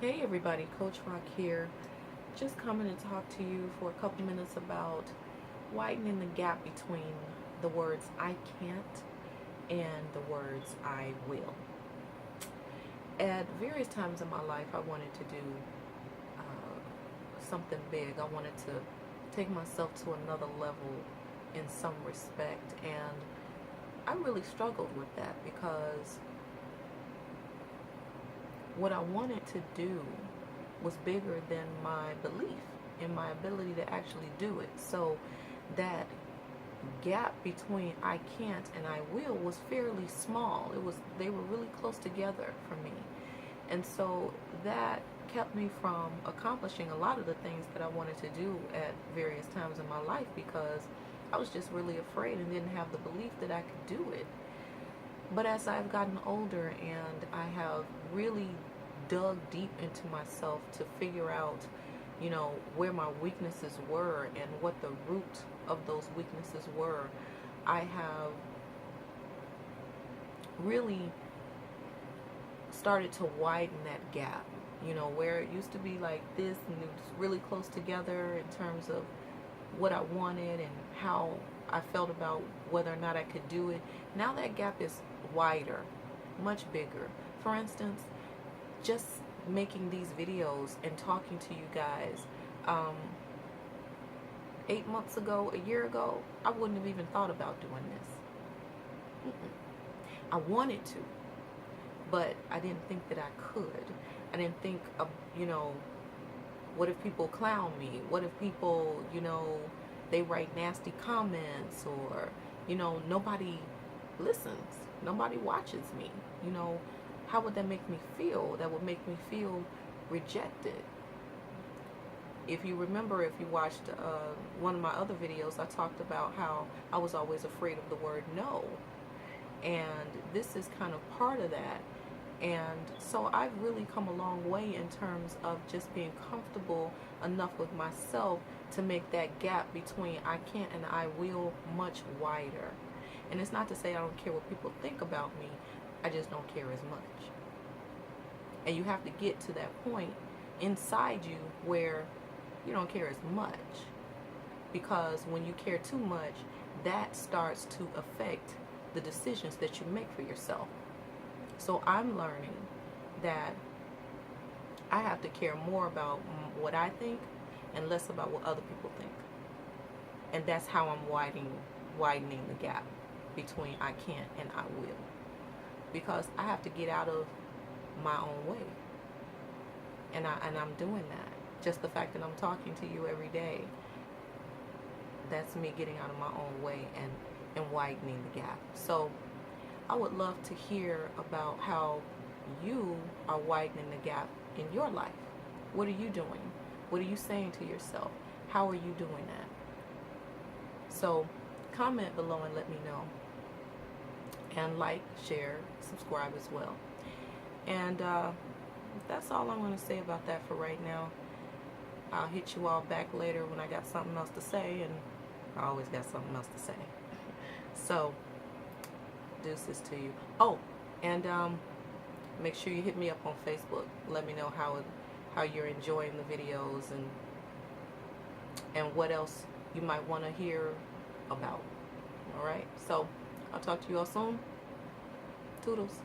Hey everybody, Coach Rock here. Just coming to talk to you for a couple minutes about widening the gap between the words I can't and the words I will. At various times in my life, I wanted to do something big. I wanted to take myself to another level in some respect, and I really struggled with that because what I wanted to do was bigger than my belief in my ability to actually do it. So that gap between I can't and I will was fairly small. They were really close together for me. And so that kept me from accomplishing a lot of the things that I wanted to do at various times in my life because I was just really afraid and didn't have the belief that I could do it. But as I've gotten older and I have really dug deep into myself to figure out, where my weaknesses were and what the root of those weaknesses were, I have really started to widen that gap. Where it used to be like this and it was really close together in terms of what I wanted and how I felt about whether or not I could do it. Now that gap is wider, much bigger. For instance, just making these videos and talking to you guys, 8 months ago, a year ago, I wouldn't have even thought about doing this. I wanted to, but I didn't think that I could. I didn't think of, what if people clown me? What if people, they write nasty comments or, nobody listens. Nobody watches me. How would that make me feel? That would make me feel rejected. If you remember, if you watched one of my other videos, I talked about how I was always afraid of the word no. And this is kind of part of that. And so I've really come a long way in terms of just being comfortable enough with myself to make that gap between I can't and I will much wider. And it's not to say I don't care what people think about me, I just don't care as much. And you have to get to that point inside you where you don't care as much. Because when you care too much, that starts to affect the decisions that you make for yourself. So I'm learning that I have to care more about what I think and less about what other people think. And that's how I'm widening the gap between I can't and I will. Because I have to get out of my own way. And I'm doing that. Just the fact that I'm talking to you every day, that's me getting out of my own way and widening the gap. So I would love to hear about how you are widening the gap in your life. What are you doing? What are you saying to yourself? How are you doing that? So comment below and let me know. And like, share, subscribe as well. And that's all I'm going to say about that for right now. I'll hit you all back later when I got something else to say, and I always got something else to say. So deuces to you. Oh, and make sure you hit me up on Facebook. Let me know how you're enjoying the videos and what else you might want to hear about. All right. So I'll talk to you all soon. Toodles.